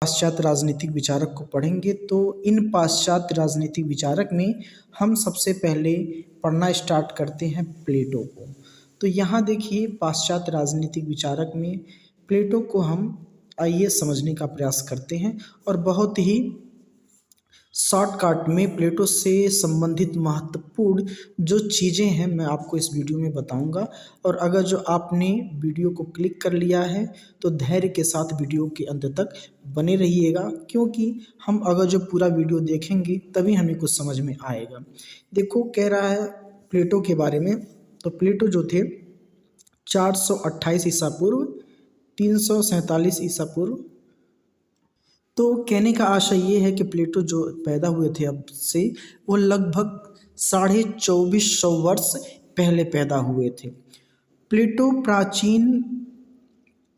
पाश्चात्य राजनीतिक विचारक को पढ़ेंगे तो इन पाश्चात्य राजनीतिक विचारक में हम सबसे पहले पढ़ना स्टार्ट करते हैं प्लेटो को। तो यहाँ देखिए पाश्चात्य राजनीतिक विचारक में प्लेटो को हम आइए समझने का प्रयास करते हैं और बहुत ही शॉर्टकट में प्लेटो से संबंधित महत्वपूर्ण जो चीज़ें हैं मैं आपको इस वीडियो में बताऊंगा। और अगर जो आपने वीडियो को क्लिक कर लिया है तो धैर्य के साथ वीडियो के अंत तक बने रहिएगा, क्योंकि हम अगर जो पूरा वीडियो देखेंगे तभी हमें कुछ समझ में आएगा। देखो कह रहा है प्लेटो के बारे में, तो प्लेटो जो थे 428 ईसा पूर्व 347 ईसा पूर्व। तो कहने का आशय ये है कि प्लेटो जो पैदा हुए थे अब से वो लगभग 2450 वर्ष पहले पैदा हुए थे। प्लेटो प्राचीन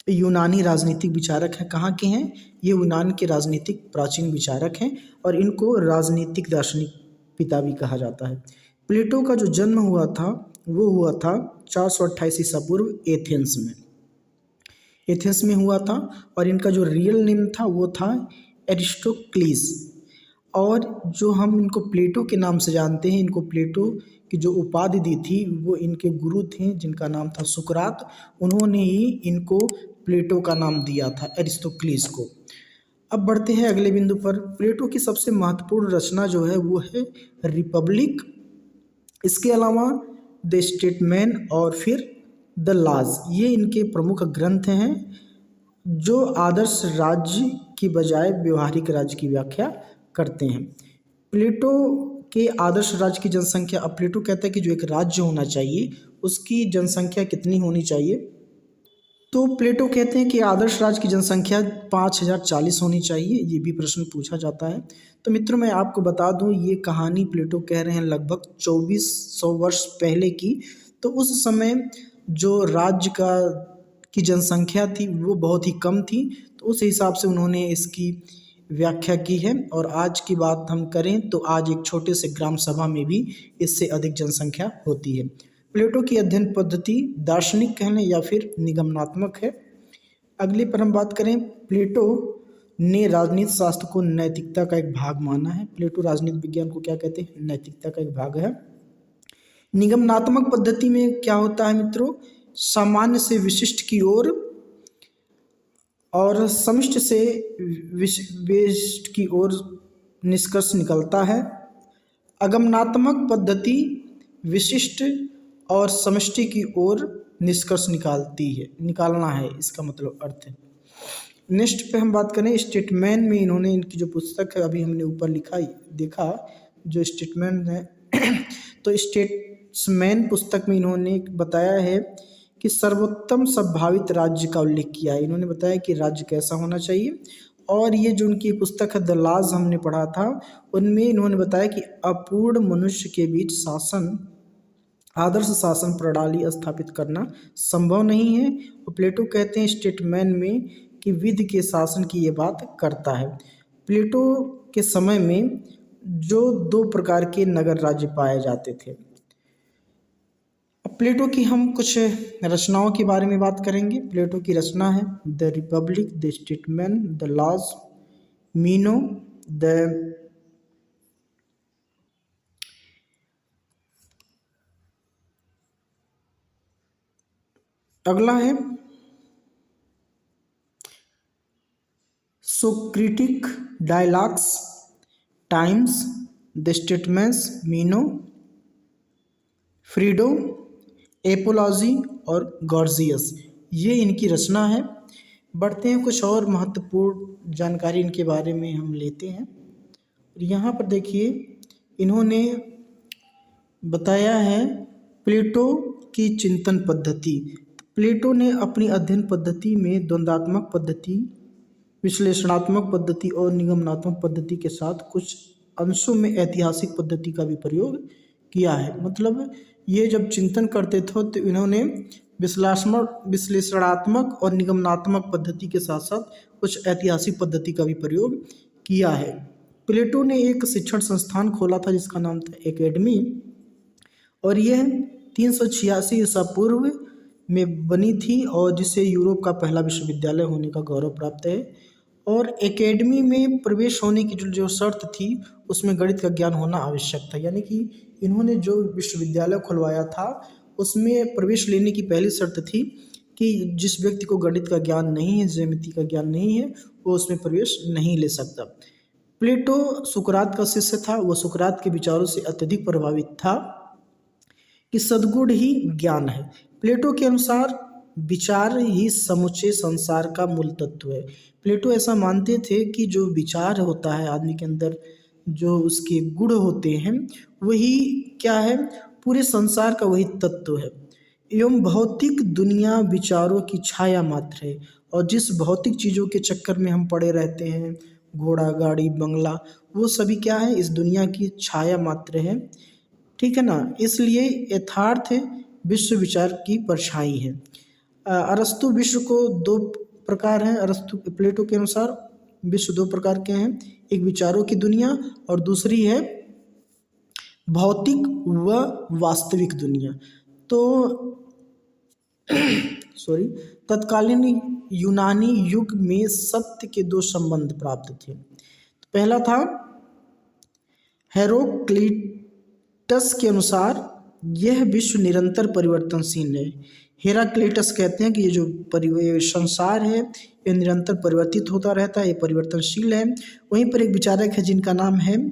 यूनानी राजनीतिक विचारक हैं। कहाँ के हैं? ये यूनान के राजनीतिक प्राचीन विचारक हैं और इनको राजनीतिक दार्शनिक पिता भी कहा जाता है। प्लेटो का जो जन्म हुआ था वो हुआ था 428 ईसा पूर्व एथेंस में हुआ था और इनका जो रियल नेम था वो था एरिस्टोक्लीस। और जो हम इनको प्लेटो के नाम से जानते हैं, इनको प्लेटो की जो उपाधि दी थी वो इनके गुरु थे जिनका नाम था सुकरात। उन्होंने ही इनको प्लेटो का नाम दिया था, एरिस्टोक्लीस को। अब बढ़ते हैं अगले बिंदु पर। प्लेटो की सबसे महत्वपूर्ण रचना जो है वो है रिपब्लिक। इसके अलावा द स्टेटमैन और फिर द लॉज, ये इनके प्रमुख ग्रंथ हैं जो आदर्श राज्य की बजाय व्यवहारिक राज्य की व्याख्या करते हैं। प्लेटो के आदर्श राज्य की जनसंख्या, अब प्लेटो कहता है कि जो एक राज्य होना चाहिए उसकी जनसंख्या कितनी होनी चाहिए, तो प्लेटो कहते हैं कि आदर्श राज्य की जनसंख्या 5040 होनी चाहिए। ये भी प्रश्न पूछा जाता है। तो मित्रों मैं आपको बता दूं ये कहानी प्लेटो कह रहे हैं लगभग 2400 वर्ष पहले की। तो उस समय जो राज्य की जनसंख्या थी वो बहुत ही कम थी, तो उस हिसाब से उन्होंने इसकी व्याख्या की है। और आज की बात हम करें तो आज एक छोटे से ग्राम सभा में भी इससे अधिक जनसंख्या होती है। प्लेटो की अध्ययन पद्धति दार्शनिक कह लें या फिर निगमनात्मक है। अगले पर हम बात करें, प्लेटो ने राजनीति शास्त्र को नैतिकता का एक भाग माना है। प्लेटो राजनीति विज्ञान को क्या कहते हैं? नैतिकता का एक भाग है। निगमनात्मक पद्धति में क्या होता है मित्रों? सामान्य से विशिष्ट की ओर और समष्टि से विशिष्ट की ओर निष्कर्ष निकलता है। आगमनात्मक पद्धति विशिष्ट और समष्टि की ओर निष्कर्ष निकालना है, इसका मतलब अर्थ है। नेक्स्ट पे हम बात करें स्टेटमैन में, इन्होंने इनकी जो पुस्तक है अभी हमने ऊपर देखा जो स्टेटमैन है तो स्टेट्समैन पुस्तक में इन्होंने बताया है कि सर्वोत्तम संभावित राज्य का उल्लेख किया है। इन्होंने बताया कि राज्य कैसा होना चाहिए। और ये जो उनकी पुस्तक है द लॉज हमने पढ़ा था, उनमें इन्होंने बताया कि अपूर्ण मनुष्य के बीच आदर्श शासन प्रणाली स्थापित करना संभव नहीं है। और प्लेटो कहते हैं स्टेटमैन में कि विधि के शासन की ये बात करता है। प्लेटो के समय में जो 2 प्रकार के नगर राज्य पाए जाते थे। अब प्लेटो की हम कुछ रचनाओं के बारे में बात करेंगे। प्लेटो की रचना है the Republic, the Statesman, the Laws, Meno, अगला है Socratic dialogues, Times, the statements, Meno, Phaedo, Apology और गॉर्जियस, ये इनकी रचना है। बढ़ते हैं कुछ और महत्वपूर्ण जानकारी इनके बारे में हम लेते हैं। यहाँ पर देखिए इन्होंने बताया है प्लेटो की चिंतन पद्धति। प्लेटो ने अपनी अध्ययन पद्धति में द्वंद्वात्मक पद्धति, विश्लेषणात्मक पद्धति और निगमनात्मक पद्धति के साथ कुछ अंशों में ऐतिहासिक पद्धति का भी प्रयोग किया है। मतलब ये जब चिंतन करते थे तो इन्होंने विश्लेषणात्मक और निगमनात्मक पद्धति के साथ साथ कुछ ऐतिहासिक पद्धति का भी प्रयोग किया है। प्लेटो ने एक शिक्षण संस्थान खोला था जिसका नाम था एकेडमी, और यह 386 ईसा पूर्व में बनी थी और जिसे यूरोप का पहला विश्वविद्यालय होने का गौरव प्राप्त है। और एकेडमी में प्रवेश होने की जो शर्त थी उसमें गणित का ज्ञान होना आवश्यक था। यानी कि इन्होंने जो विश्वविद्यालय खुलवाया था उसमें प्रवेश लेने की पहली शर्त थी कि जिस व्यक्ति को गणित का ज्ञान नहीं है, ज्यामिति का ज्ञान नहीं है, वो उसमें प्रवेश नहीं ले सकता। प्लेटो सुकरात का शिष्य था। वह सुकरात के विचारों से अत्यधिक प्रभावित था कि सद्गुण ही ज्ञान है। प्लेटो के अनुसार विचार ही समुचे संसार का मूल तत्व है। प्लेटो ऐसा मानते थे कि जो विचार होता है आदमी के अंदर, जो उसके गुण होते हैं, वही क्या है, पूरे संसार का वही तत्व है। एवं भौतिक दुनिया विचारों की छाया मात्र है। और जिस भौतिक चीज़ों के चक्कर में हम पड़े रहते हैं, घोड़ा, गाड़ी, बंगला, वो सभी क्या है, इस दुनिया की छाया मात्र है। ठीक है ना। इसलिए यथार्थ विश्व विचार की परछाई है। अरस्तु विश्व को दो प्रकार हैं। अरस्तु प्लेटो के अनुसार विश्व दो प्रकार के हैं, एक विचारों की दुनिया और दूसरी है भौतिक व वास्तविक दुनिया। तो सॉरी, तत्कालीन यूनानी युग में सत्य के दो संबंध प्राप्त थे। तो पहला था हेराक्लिटस के अनुसार यह विश्व निरंतर परिवर्तनशील है। हेराक्लिटस कहते हैं कि ये जो संसार है ये निरंतर परिवर्तित होता रहता है, ये परिवर्तनशील है। वहीं पर एक विचारक है जिनका नाम है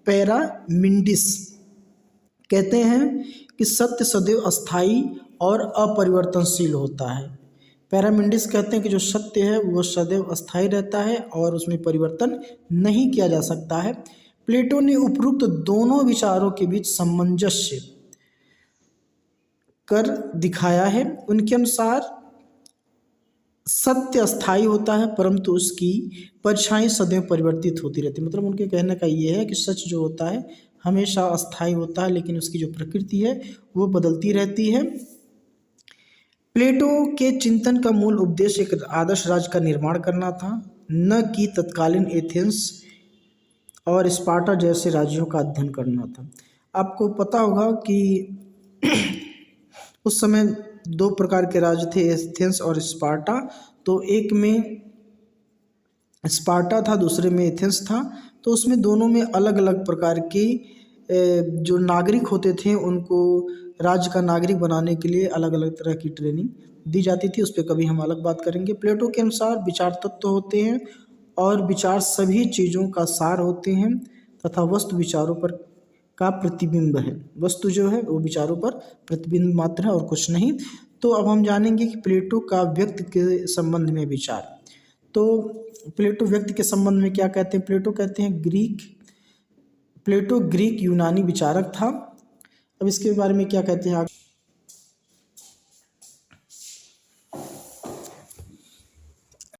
पैरामिंडिस, कहते हैं कि सत्य सदैव अस्थाई और अपरिवर्तनशील होता है। पैरामिंडिस कहते हैं कि जो सत्य है वो सदैव अस्थाई रहता है और उसमें परिवर्तन नहीं किया जा सकता है। प्लेटो ने उपरोक्त दोनों विचारों के बीच सामंजस्य कर दिखाया है। उनके अनुसार सत्य अस्थाई होता है परंतु उसकी परछाई सदैव परिवर्तित होती रहती है। मतलब उनके कहने का ये है कि सच जो होता है हमेशा अस्थाई होता है, लेकिन उसकी जो प्रकृति है वो बदलती रहती है। प्लेटो के चिंतन का मूल उद्देश्य एक आदर्श राज्य का निर्माण करना था, न कि तत्कालीन एथेंस और स्पार्टा जैसे राज्यों का अध्ययन करना था। आपको पता होगा कि उस समय दो प्रकार के राज्य थे, एथेंस और स्पार्टा। तो एक में स्पार्टा था, दूसरे में एथेंस था। तो उसमें दोनों में अलग अलग प्रकार की जो नागरिक होते थे उनको राज्य का नागरिक बनाने के लिए अलग अलग तरह की ट्रेनिंग दी जाती थी। उस पर कभी हम अलग बात करेंगे। प्लेटो के अनुसार विचार तत्व होते हैं और विचार सभी चीज़ों का सार होते हैं तथा वस्तु विचारों पर का प्रतिबिंब है। वस्तु जो है वो विचारों पर प्रतिबिंब मात्र है और कुछ नहीं। तो अब हम जानेंगे कि प्लेटो का व्यक्ति के संबंध में विचार। तो प्लेटो व्यक्ति के संबंध में क्या कहते हैं? प्लेटो कहते हैं प्लेटो ग्रीक यूनानी विचारक था। अब इसके बारे में क्या कहते हैं?